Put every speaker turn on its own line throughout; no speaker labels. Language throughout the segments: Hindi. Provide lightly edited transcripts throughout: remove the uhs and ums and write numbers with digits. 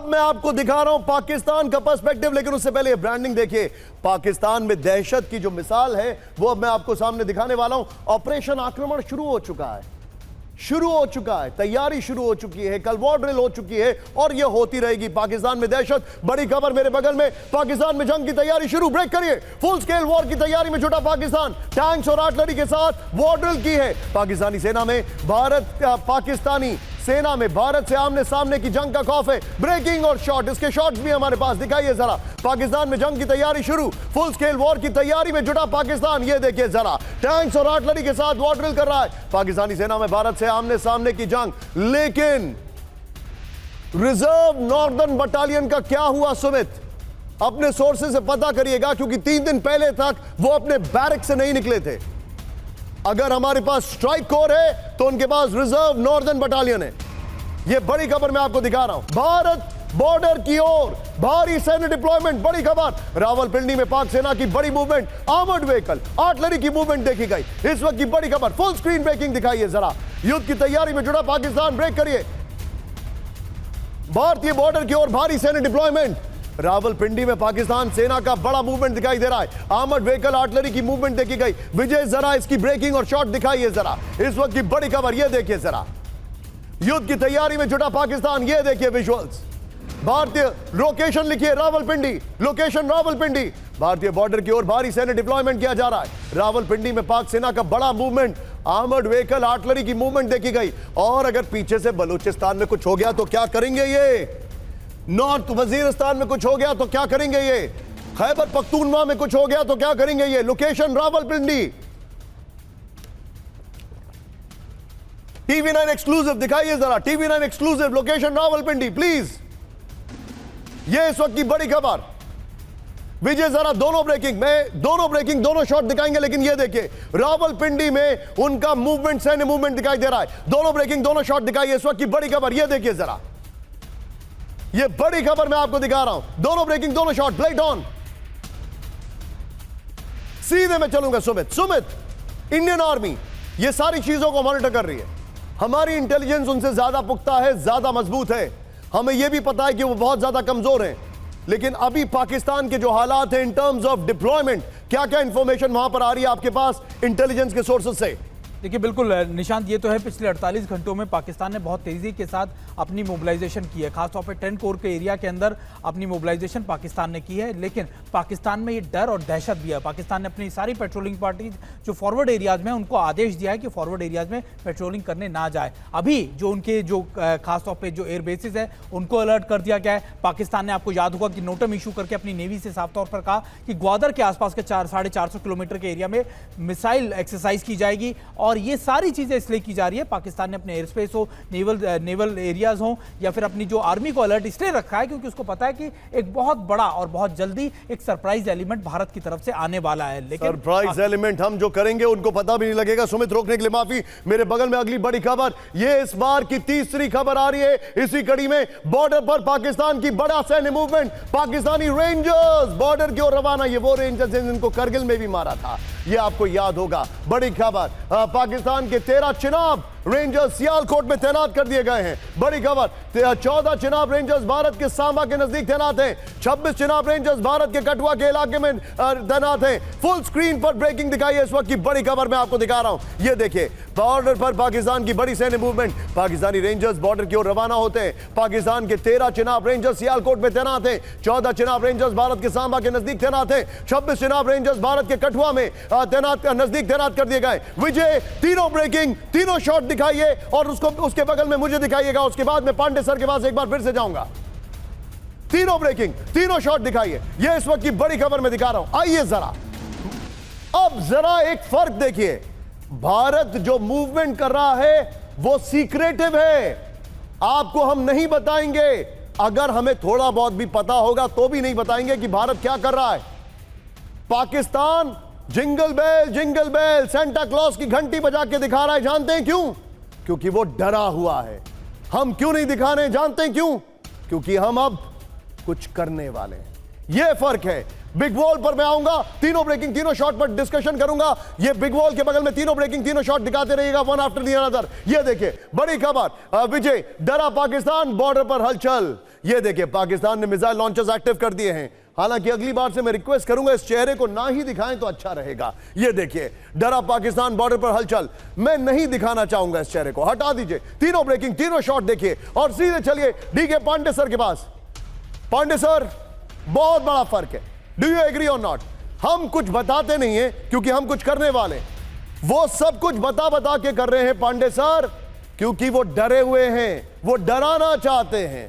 अब मैं आपको दिखा रहा हूं पाकिस्तान का पर्सपेक्टिव, लेकिन उससे पहले ब्रांडिंग देखिए। पाकिस्तान में दहशत की जो मिसाल है वो अब मैं आपको सामने दिखाने वाला हूं। ऑपरेशन आक्रमण शुरू हो चुका है, तैयारी शुरू हो चुकी है, कल वॉर ड्रिल हो चुकी है और यह होती रहेगी। पाकिस्तान में दहशत, बड़ी खबर मेरे बगल में, पाकिस्तान में जंग की तैयारी शुरू। ब्रेक करिए। फुल स्केल वॉर की तैयारी में जुटा पाकिस्तान, टैंक्स और आर्टिलरी के साथ वॉर ड्रिल की है। पाकिस्तानी सेना में भारत से आमने सामने की जंग का खौफ है। ब्रेकिंग और शॉट, इसके शॉट्स भी हमारे पास, दिखाइए जरा। पाकिस्तान में जंग की तैयारी शुरू, फुल स्केल वॉर की तैयारी में जुटा पाकिस्तान। ये देखिए जरा, टैंक्स और आर्टिलरी के साथ वॉर ड्रिल कर रहा है पाकिस्तानी सेना में भारत से आमने सामने की जंग। लेकिन रिजर्व नॉर्दर्न बटालियन का क्या हुआ सुमित? अपने सोर्सेज से पता करिएगा, क्योंकि 3 दिन पहले तक वो अपने बैरक से नहीं निकले थे। अगर हमारे पास स्ट्राइक कोर है तो उनके पास रिजर्व नॉर्दर्न बटालियन है। यह बड़ी खबर मैं आपको दिखा रहा हूं। भारत बॉर्डर की ओर भारी सैन्य डिप्लॉयमेंट, बड़ी खबर। रावलपिंडी में पाक सेना की बड़ी मूवमेंट, आर्मर्ड व्हीकल, आर्टिलरी की मूवमेंट देखी गई। इस वक्त की बड़ी खबर, फुल स्क्रीन ब्रेकिंग दिखाइए जरा। युद्ध की तैयारी में जुड़ा पाकिस्तान, ब्रेक करिए। भारतीय बॉर्डर की ओर भारी सैन्य डिप्लॉयमेंट, रावलपिंडी में पाकिस्तान सेना का बड़ा मूवमेंट दिखाई दे रहा है। आर्मर्ड व्हीकल, आर्टिलरी की मूवमेंट देखी गई। विजय जरा इसकी ब्रेकिंग और शॉट दिखाइए जरा। इस वक्त की बड़ी खबर यह देखिए जरा, युद्ध की तैयारी में जुटा पाकिस्तान। यह देखिए विजुअल्स, भारतीय लोकेशन लिखिए रावलपिंडी, लोकेशन रावलपिंडी। भारतीय बॉर्डर की ओर भारी सैन्य डिप्लॉयमेंट किया जा रहा है। रावलपिंडी में पाक सेना का बड़ा मूवमेंट, आर्मर्ड व्हीकल, आर्टिलरी की मूवमेंट देखी गई। और अगर पीछे से बलूचिस्तान में कुछ हो गया तो क्या करेंगे ये? नॉर्थ वजीरिस्तान में कुछ हो गया तो क्या करेंगे ये? खैबर पख्तूनवा में कुछ हो गया तो क्या करेंगे ये? लोकेशन रावलपिंडी। टीवी 9 एक्सक्लूसिव दिखाइए जरा, TV 9 exclusive, location Rawalpindi please. ये इस वक्त की बड़ी खबर। विजय जरा दोनों ब्रेकिंग, दोनों शॉट दिखाएंगे। लेकिन ये देखिए, रावलपिंडी में उनका मूवमेंट, सैन्य मूवमेंट दिखाई दे रहा है। दोनों ब्रेकिंग, दोनों शॉट दिखाइए। इस वक्त की बड़ी खबर ये देखिए जरा, ये बड़ी खबर मैं आपको दिखा रहा हूं। दोनों ब्रेकिंग, दोनों शॉट, ब्लेड ऑन। सीधे में चलूंगा सुमित। इंडियन आर्मी ये सारी चीजों को मॉनिटर कर रही है। हमारी इंटेलिजेंस उनसे ज्यादा पुख्ता है, ज्यादा मजबूत है। हमें यह भी पता है कि वो बहुत ज्यादा कमजोर हैं। लेकिन अभी पाकिस्तान के जो हालात हैं इन टर्म्स ऑफ डिप्लॉयमेंट, क्या क्या इंफॉर्मेशन वहां पर आ रही है आपके पास इंटेलिजेंस के सोर्सेज से?
देखिए बिल्कुल निशांत, ये तो है पिछले 48 घंटों में पाकिस्तान ने बहुत तेज़ी के साथ अपनी मोबिलाइजेशन की है। खासतौर पे 10 कोर के एरिया के अंदर अपनी मोबिलाइजेशन पाकिस्तान ने की है। लेकिन पाकिस्तान में ये डर और दहशत भी है। पाकिस्तान ने अपनी सारी पेट्रोलिंग पार्टी जो फॉरवर्ड एरियाज़ में, उनको आदेश दिया है कि फॉरवर्ड एरियाज़ में पेट्रोलिंग करने ना जाए। अभी जो उनके जो खासतौर पर जो एयर बेसिस है उनको अलर्ट कर दिया गया है। पाकिस्तान ने, आपको याद होगा कि नोटम इशू करके अपनी नेवी से साफ तौर पर कहा कि ग्वादर के आसपास के 450 किलोमीटर के एरिया में मिसाइल एक्सरसाइज की जाएगी। और ये सारी चीजें इसलिए की जा रही है, पाकिस्तान ने अपने एयर स्पेस हो, नेवल एरियाज हो, या फिर अपनी जो आर्मी को अलर्ट इसलिए रखा है क्योंकि उसको पता है कि एक बहुत बड़ा और बहुत जल्दी एक सरप्राइज एलिमेंट भारत की तरफ से आने वाला है। लेकिन
सरप्राइज एलिमेंट हम जो करेंगे उनको पता भी नहीं लगेगा। सुमित, रोकने के लिए माफी। मेरे बगल में अगली बड़ी खबर, ये इस बार की तीसरी खबर आ रही है। इसी कड़ी में बॉर्डर पर पाकिस्तान की बड़ा सैन्य मूवमेंट, पाकिस्तानी रेंजर्स बॉर्डर की ओर रवाना। ये वो रेंजर्स हैं जिनको करगिल में भी मारा था, ये आपको याद होगा। बड़ी खबर, पाकिस्तान के 13 चिनाब रेंजर्स सियालकोट में तैनात कर दिए गए हैं। बड़ी खबर, 14 चिनाब रेंजर्स भारत के सांबा के नजदीक तैनात हैं। 26 चिनाब रेंजर्स भारत के कठुआ के इलाके में तैनात हैं। फुल स्क्रीन पर ब्रेकिंग दिखाई इस वक्त की बड़ी खबर मैं आपको दिखा रहा हूं। ये देखिए, बॉर्डर पर पाकिस्तान की बड़ी सैन्य मूवमेंट, पाकिस्तानी रेंजर्स बॉर्डर की ओर रवाना होते हैं। पाकिस्तान के 13 चिनाब रेंजर्स सियालकोट में तैनात हैं। 14 चिनाब रेंजर्स भारत के सांबा के नजदीक तैनात हैं। 26 चिनाब रेंजर्स भारत के कठुआ में नजदीक तैनात कर दिए गए। विजय, तीनों ब्रेकिंग, तीनों शॉट दिखाइए और उसके बगल में मुझे दिखाइएगा। उसके बाद मैं पांडे सर के पास एक बार फिर से जाऊंगा। तीनों ब्रेकिंग, तीनों शॉट दिखाइए। यह इस वक्त की बड़ी खबर मैं दिखा रहा हूं। आइए जरा, अब जरा एक फर्क देखिए। भारत जो मूवमेंट कर रहा है वो सीक्रेटिव है, आपको हम नहीं बताएंगे। अगर हमें थोड़ा बहुत भी पता होगा तो भी नहीं बताएंगे कि भारत क्या कर रहा है। Pakistan jingle bell Santa Claus की घंटी बजा के दिखा रहा है। जानते हैं क्यों? क्योंकि वो डरा हुआ है। हम क्यों नहीं दिखा रहे? जानते हैं क्यों? क्योंकि हम अब कुछ करने वाले हैं। यह फर्क है। बिग वॉल पर मैं आऊंगा, तीनों ब्रेकिंग, तीनों शॉट पर डिस्कशन करूंगा। ये बिग वॉल के बगल में तीनों ब्रेकिंग, तीनों शॉट दिखाते रहिएगा, वन आफ्टर द अनदर। ये देखिए बड़ी खबर, विजय, डरा पाकिस्तान, बॉर्डर पर हलचल। ये देखिए पाकिस्तान ने मिसाइल लॉन्चर्स एक्टिव कर दिए हैं। हालांकि अगली बार से मैं रिक्वेस्ट करूंगा इस चेहरे को ना ही दिखाएं तो अच्छा रहेगा। ये देखिए डरा पाकिस्तान, बॉर्डर पर हलचल। मैं नहीं दिखाना चाहूंगा इस चेहरे को, हटा दीजिए। तीनों ब्रेकिंग, तीनों शॉट देखिए और सीधे चलिए डीके पांडे सर के पास। पांडे सर, बहुत बड़ा फर्क है, डू यू एग्री और नॉट? हम कुछ बताते नहीं है क्योंकि हम कुछ करने वाले, वो सब कुछ बता बता के कर रहे हैं पांडे सर, क्योंकि वो डरे हुए हैं, वो डराना चाहते हैं।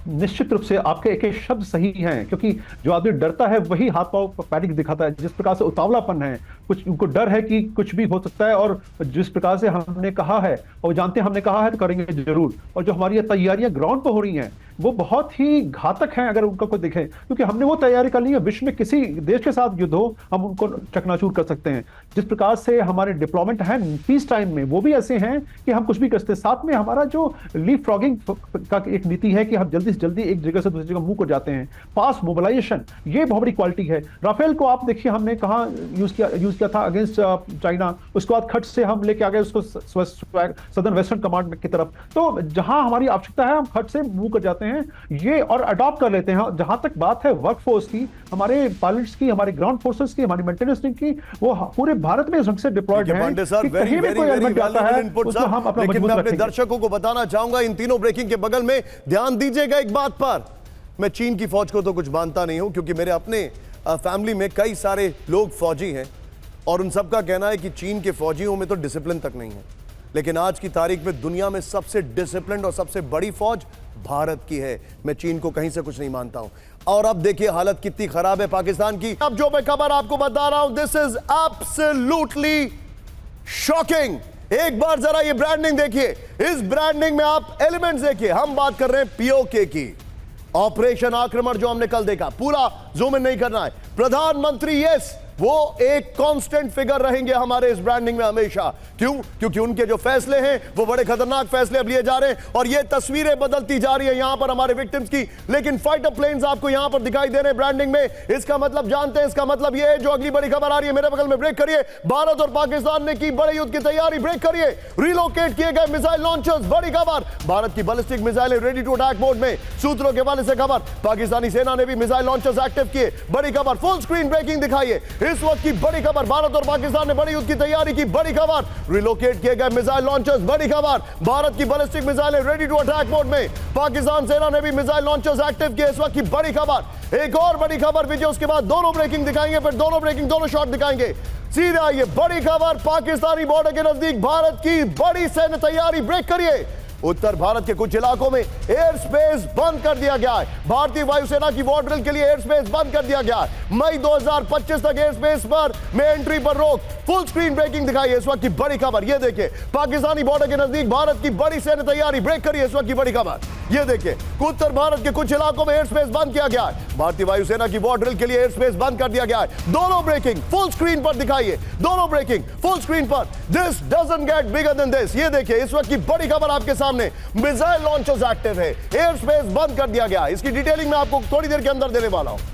निश्चित रूप से आपके एक एक शब्द सही हैं, क्योंकि जो आदमी डरता है वही हाथ पांव पैनिक दिखाता है। जिस प्रकार से उतावलापन है, कुछ उनको डर है कि कुछ भी हो सकता है, और जिस प्रकार से हमने कहा है और जानते हैं हमने कहा है तो करेंगे जरूर, और जो हमारी तैयारियां ग्राउंड पर हो रही हैं वो बहुत ही घातक हैं अगर उनका कोई देखे, क्योंकि हमने वो तैयारी कर ली है। विश्व में किसी देश के साथ युद्ध हो हम उनको चकनाचूर कर सकते हैं। जिस प्रकार से हमारे डिप्लॉयमेंट है पीस टाइम में, वो भी ऐसे हैं कि हम कुछ भी कर सकते हैं। साथ में हमारा जो लीप फ्रॉगिंग का एक नीति है कि हम जल्दी से जल्दी एक जगह से दूसरी जगह मूव कर जाते हैं। पास मोबिलाइजेशन, ये बहुत बड़ी क्वालिटी है। राफेल को आप देखिए हमने कहाँ यूज किया था अगेंस्ट चाइना, उसके बाद खट से हम लेके आ गए उसको सदर्न वेस्टर्न कमांड की तरफ। तो जहां हमारी आवश्यकता है हम खट से मूव कर जाते हैं ये और अडॉप्ट कर लेते हैं। जहां तक बात है वर्कफोर्स की, हमारे पायलट्स की, हमारे ग्राउंड फोर्सेस की, हमारी मेंटेनेंस की, वो पूरे भारत में इस ढंग से डिप्लॉयड है कि कहीं भी कोई एलिमेंट आता है उसको हम अपना मजबूत
मैं अपने
रखेंगे।
दर्शकों को बताना चाहूंगा इन तीनों ब्रेकिंग के बगल में ध्यान दीजिएगा एक बात पर। मैं चीन की फौज को तो कुछ मानता नहीं हूं क्योंकि मेरे अपने फैमिली में कई सारे लोग फौजी हैं और उन सबका कहना है कि चीन के फौजियों में तो डिसिप्लिन तक नहीं है। लेकिन आज की तारीख में दुनिया में सबसे डिसिप्लिन और सबसे बड़ी फौज भारत की है। मैं चीन को कहीं से कुछ नहीं मानता हूं। और अब देखिए हालत कितनी खराब है पाकिस्तान की। अब जो मैं खबर आपको बता रहा हूं, दिस इज एब्सोल्युटली शॉकिंग। एक बार जरा ये ब्रांडिंग देखिए, इस ब्रांडिंग में आप एलिमेंट्स देखिए। हम बात कर रहे हैं पीओके की, ऑपरेशन आक्रमण जो हमने कल देखा। पूरा जूम इन नहीं करना है। प्रधानमंत्री यस, वो एक कांस्टेंट फिगर रहेंगे हमारे इस ब्रांडिंग में हमेशा। क्यों? क्योंकि उनके जो फैसले हैं वो बड़े खतरनाक फैसले अब लिए जा रहे हैं और ये तस्वीरें बदलती जा रही है यहां पर हमारे विक्टिम्स की। लेकिन फाइटर प्लेन्स आपको यहां पर दिखाई दे रहे हैं ब्रांडिंग में। इसका मतलब जानते हैं, इसका मतलब ये है जो अगली बड़ी खबर आ रही है मेरे बगल में, ब्रेक करिए। भारत और पाकिस्तान ने की बड़े युद्ध की तैयारी, ब्रेक करिए। रिलोकेट किए गए मिसाइल लॉन्चर्स, बड़ी खबर। भारत की बैलिस्टिक मिसाइलें रेडी टू अटैक मोड में। सूत्रों के हवाले से खबर, पाकिस्तानी सेना ने भी मिसाइल लॉन्चर्स एक्टिव किए, बड़ी खबर। फुल स्क्रीन ब्रेकिंग दिखाइए इस वक्त की बड़ी खबर। भारत और पाकिस्तान ने बड़ी युद्ध की तैयारी की, बड़ी खबर। रिलोकेट किए गए मिसाइल लॉन्चर्स, बड़ी खबर। भारत की बैलिस्टिक मिसाइलें रेडी टू अटैक मोड में। पाकिस्तान सेना ने भी मिसाइल लॉन्चर्स एक्टिव किए, इस वक्त की बड़ी खबर। एक और बड़ी खबर विजय, उसके बाद दोनों ब्रेकिंग दिखाएंगे, फिर दोनों ब्रेकिंग दोनों शॉट दिखाएंगे। सीधा ये बड़ी खबर, पाकिस्तानी बॉर्डर के नजदीक भारत की बड़ी सैन्य तैयारी, ब्रेक करिए। उत्तर भारत के कुछ इलाकों में एयर स्पेस बंद कर दिया गया है। भारतीय वायुसेना की वॉर ड्रिल के लिए एयर स्पेस बंद कर दिया गया है। मई 2025 तक एयर स्पेस पर में एंट्री पर रोक। फुल स्क्रीन ब्रेकिंग दिखाइए इस वक्त की बड़ी खबर। ये देखिए पाकिस्तानी बॉर्डर के नजदीक भारत की बड़ी सैन्य तैयारी, ब्रेक करिए इस वक्त की बड़ी खबर। ये देखिए उत्तर भारत के कुछ इलाकों में एयर स्पेस बंद किया गया है। भारतीय वायुसेना की वॉर ड्रिल के लिए एयर स्पेस बंद कर दिया गया है। दोनों ब्रेकिंग फुल स्क्रीन पर दिखाइए, दोनों ब्रेकिंग फुल स्क्रीन पर। This doesn't get bigger than this. ये देखिए इस वक्त की बड़ी खबर आपके सामने, मिसाइल लॉन्चर्स एक्टिव है, एयर स्पेस बंद कर दिया गया। इसकी डिटेलिंग मैं आपको थोड़ी देर के अंदर देने वाला हूं।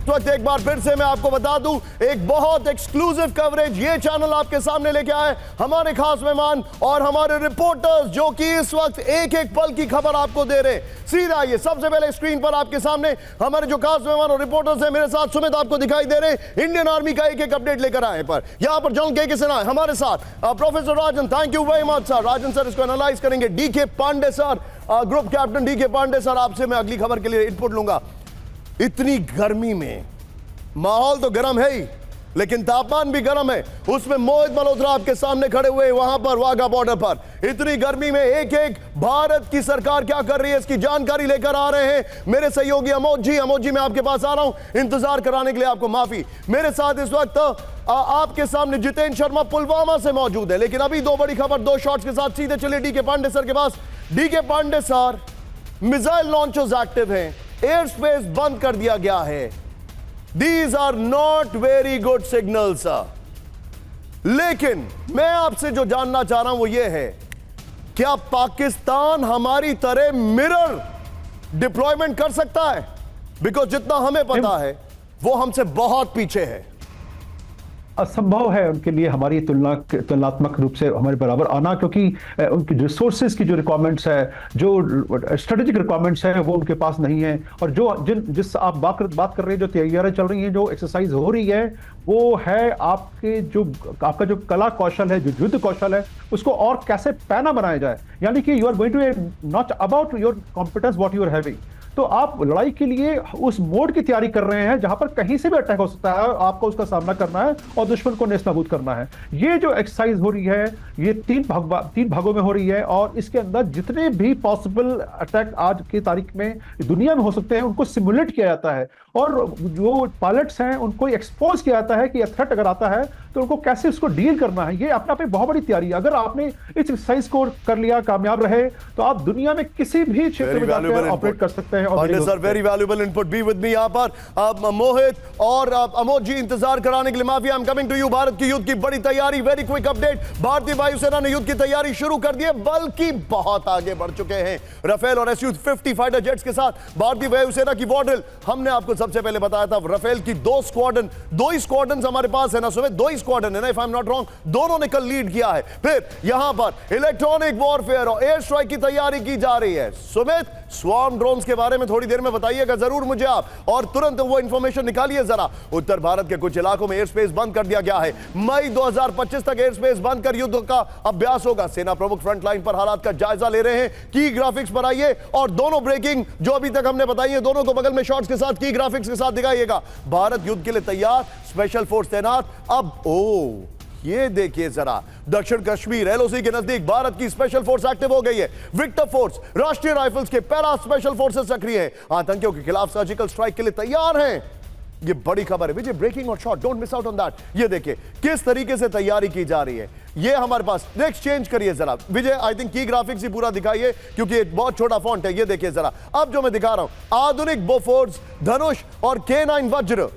वक्त एक बार फिर से मैं आपको बता दूं, एक बहुत एक्सक्लूसिव कवरेज ये चैनल आपके सामने लेके आए हमारे खास मेहमान और हमारे रिपोर्टर्स जो कि इस वक्त एक एक पल की खबर आपको दे रहे हैं। सीधा ये सबसे पहले स्क्रीन पर आपके सामने हमारे जो खास मेहमान और रिपोर्टर्स हैं, मेरे साथ सुमित आपको दिखाई दे रहे हैं, इंडियन आर्मी का एक एक अपडेट लेकर आए पर। यहां पर जनरल के सिन्हा हमारे साथ, professor Rajan, thank you very much sir. Rajan sir इसको एनालाइज करेंगे। DK Pandey sir, group captain DK Pandey sir, आपसे मैं अगली खबर के लिए इनपुट लूंगा। इतनी गर्मी में माहौल तो गर्म है ही, लेकिन तापमान भी गर्म है। उसमें मोहित मल्होत्रा आपके सामने खड़े हुए वहां पर वाघा बॉर्डर पर। इतनी गर्मी में एक एक भारत की सरकार क्या कर रही है इसकी जानकारी लेकर आ रहे हैं मेरे सहयोगी अमोद जी। अमोद जी मैं आपके पास आ रहा हूं, इंतजार कराने के लिए आपको माफी। मेरे साथ इस वक्त आपके सामने जितेंद्र शर्मा पुलवामा से मौजूद है। लेकिन अभी दो बड़ी खबर, दो शॉट्स के साथ सीधे चले डीके पांडे सर के पास। DK Pandey sir, missile launchers active हैं, एयर स्पेस बंद कर दिया गया है। These are not very good signals, sir. लेकिन मैं आपसे जो जानना चाह रहा हूं वो ये है, क्या पाकिस्तान हमारी तरह मिरर डिप्लॉयमेंट कर सकता है? बिकॉज जितना हमें पता है वो हमसे बहुत पीछे है।
असंभव है उनके लिए हमारी तुलनात्मक रूप से हमारे बराबर आना, क्योंकि उनकी रिसोर्सेज की जो रिक्वायरमेंट्स है, जो स्ट्रेटेजिक रिक्वायरमेंट्स है, वो उनके पास नहीं है। और जो जिस आप बात कर रहे हैं, जो तैयारियां चल रही हैं, जो एक्सरसाइज हो रही है, वो है आपका जो कला कौशल है, जो युद्ध कौशल है, उसको और कैसे पैना बनाया जाए। यानी कि you are going to not about your competence what you are having. तो आप लड़ाई के लिए उस मोड की तैयारी कर रहे हैं जहां पर कहीं से भी अटैक हो सकता है, आपको उसका सामना करना है और दुश्मन को नेस्तनाबूद करना है। ये जो एक्सरसाइज हो रही है, ये तीन भागों में हो रही है, और इसके अंदर जितने भी पॉसिबल अटैक आज की तारीख में दुनिया में हो सकते हैं, उनको सिमुलेट किया जाता है। और जो पायलट्स हैं उनको एक्सपोज किया जाता है कि थ्रेट अगर आता है तो उनको कैसे उसको डील करना है। ये अपने आप में बहुत बड़ी तैयारी है। अगर आपने इस एक्सरसाइज को कर लिया, कामयाब रहे, तो आप दुनिया में किसी भी क्षेत्र में जाकर ऑपरेट कर सकते हैं।
Sir, very valuable input. Be with me यहां पर मोहित और अमोद जी, इंतजार कराने के लिए माफी। I am coming to you. Bharat की युद्ध की बड़ी तैयारी, वेरी क्विक अपडेट। भारतीय वायुसेना ने युद्ध की तैयारी शुरू कर दी है, बल्कि बहुत आगे बढ़ चुके हैं। राफेल और SU-50 फाइटर जेट्स के साथ भारतीय वायुसेना की वॉर ड्रिल हमने आपको सबसे पहले बताया था। राफेल की दो ही स्क्वाड्रन हमारे पास है ना सुमित, दो ही स्क्वाड्रन है ना, if I am not wrong, दोनों ने कल लीड किया है। फिर यहां पर इलेक्ट्रॉनिक वॉरफेयर और एयर स्ट्राइक की तैयारी की जा रही है। सुमित, स्वार्म ड्रोन्स के बारे में थोड़ी देर में बताइएगा जरूर मुझे आप, और तुरंत वो इंफॉर्मेशन निकालिए जरा। उत्तर भारत के कुछ इलाकों में एयर स्पेस बंद कर दिया गया है। मई 2025 तक एयर स्पेस बंद कर युद्ध का अभ्यास होगा। सेना प्रमुख फ्रंट लाइन पर हालात का जायजा ले रहे हैं। की ग्राफिक्स पर आइए और दोनों ब्रेकिंग जो अभी तक हमने बताई है, दोनों को बगल में शॉट्स के साथ, की ग्राफिक्स के साथ दिखाइएगा। भारत युद्ध के लिए तैयार, स्पेशल फोर्स तैनात। अब ये देखिए जरा, दक्षिण कश्मीर LOC के नजदीक भारत की स्पेशल फोर्स एक्टिव हो गई है। विक्टर फोर्स, राष्ट्रीय राइफल्स के पैरा स्पेशल फोर्सेस सक्रिय हैं, आतंकियों के खिलाफ सर्जिकल स्ट्राइक के लिए तैयार हैं। ये बड़ी खबर है विजय, ब्रेकिंग और shot, don't miss out on that. ये देखिए किस तरीके से तैयारी की जा रही है। ये हमारे पास, नेक्स्ट चेंज करिए जरा विजय, आई थिंक की ग्राफिक्स ही पूरा दिखाइए क्योंकि एक बहुत छोटा फॉन्ट है। ये देखिए जरा, अब जो मैं दिखा रहा हूं, आधुनिक बोफोर्स, धनुष और K9 वज्र,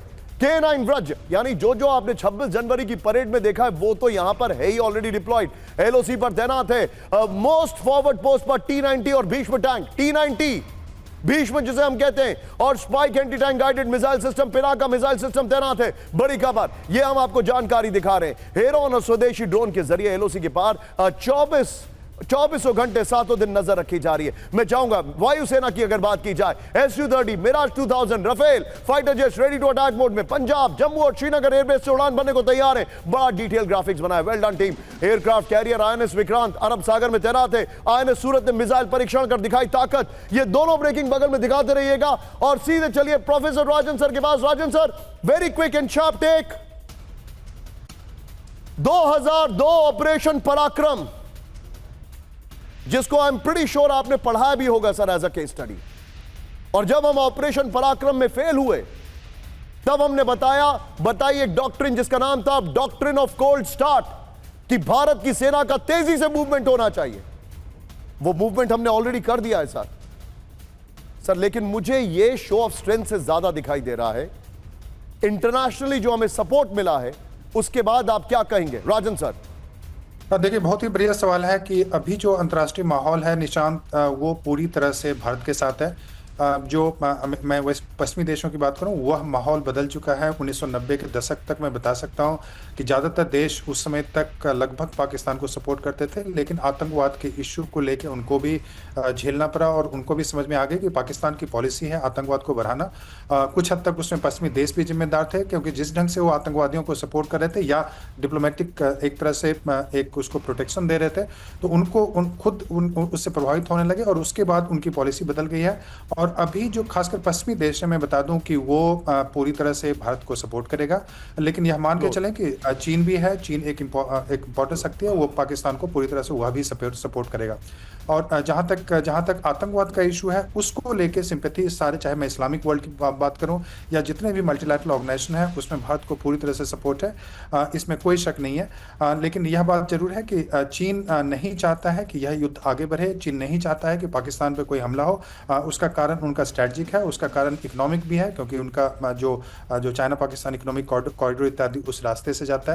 K9 व्रज, यानी जो आपने 26 जनवरी की परेड में देखा है वो तो यहां पर है ही ऑलरेडी डिप्लॉयड, LOC पर तैनात है। मोस्ट फॉरवर्ड पोस्ट पर T-90 और भीष्म टैंक, T-90 भीष्म जिसे हम कहते हैं, और spike anti tank guided missile system, Pinaka missile system तैनात है। बड़ी खबर, ये हम आपको जानकारी दिखा रहे हैं। हेरोन और स्वदेशी ड्रोन के जरिए LOC के पार 24 घंटे 7 दिन नजर रखी जा रही है। मैं चाहूंगा वायुसेना की अगर बात की जाए, SU-30, Mirage 2000, Rafale fighter jets ready to attack mode में पंजाब, जम्मू और श्रीनगर एयरबेस से उड़ान भरने को तैयार है। बड़ा डिटेल ग्राफिक्स बनाया, well done team. Aircraft carrier INS Vikrant Arab Sagar में तैनात है। INS सूरत ने मिसाइल परीक्षण कर दिखाई ताकत। ये दोनों ब्रेकिंग बगल में दिखाते रहिएगा और सीधे चलिए प्रोफेसर राजन सर के पास। Rajan sir, very quick and sharp take. 2002 operation Parakram, जिसको आई एम प्रीटी श्योर आपने पढ़ा भी होगा sir as a case study, और जब हम ऑपरेशन पराक्रम में फेल हुए तब हमने बताई एक डॉक्ट्रिन जिसका नाम था डॉक्ट्रिन ऑफ कोल्ड स्टार्ट, कि भारत की सेना का तेजी से मूवमेंट होना चाहिए। वो मूवमेंट हमने ऑलरेडी कर दिया है सर, लेकिन मुझे ये शो ऑफ स्ट्रेंथ से ज्यादा दिखाई दे रहा है इंटरनेशनली जो हमें सपोर्ट मिला है, उसके बाद आप क्या कहेंगे राजन सर?
देखिए, बहुत ही बढ़िया सवाल है कि अभी जो अंतर्राष्ट्रीय माहौल है निशांत, वो पूरी तरह से भारत के साथ है। जो मैं वेस्ट पश्चिमी देशों की बात करूं, वह माहौल बदल चुका है। 1990 के दशक तक मैं बता सकता हूं कि ज़्यादातर देश उस समय तक लगभग पाकिस्तान को सपोर्ट करते थे, लेकिन आतंकवाद के इश्यू को लेकर उनको भी झेलना पड़ा और उनको भी समझ में आ गया कि पाकिस्तान की पॉलिसी है आतंकवाद को बढ़ाना। कुछ हद तक उसमें पश्चिमी देश भी जिम्मेदार थे, क्योंकि जिस ढंग से वो आतंकवादियों को सपोर्ट कर रहे थे या डिप्लोमेटिक एक तरह से एक उसको प्रोटेक्शन दे रहे थे, तो उनको खुद उससे प्रभावित होने लगे और उसके बाद उनकी पॉलिसी बदल गई है। और अभी जो खासकर पश्चिमी देश है, मैं बता दूं कि वो पूरी तरह से भारत को सपोर्ट करेगा, लेकिन यह मान के चलें कि चीन भी है, चीन एक इम्पोर्टेंट शक्ति है, वो पाकिस्तान को पूरी तरह से वह भी सपोर्ट करेगा। और जहां तक आतंकवाद का इशू है, उसको लेके सिंपैथी सारे, चाहे मैं इस्लामिक वर्ल्ड की बात करूं या जितने भी मल्टीलैटरल ऑर्गेनाइजेशन है, उसमें भारत को पूरी तरह से सपोर्ट है, इसमें कोई शक नहीं है। लेकिन यह बात जरूर है कि चीन नहीं चाहता है कि यह युद्ध आगे बढ़े, चीन नहीं चाहता है कि पाकिस्तान पर कोई हमला हो। उसका कारण उनका स्ट्रेटजिक है, उसका कारण इकोनॉमिक भी है, क्योंकि उनका जो चाइना पाकिस्तान इकोनॉमिक कॉरिडोर इत्यादि उस रास्ते से जाता है।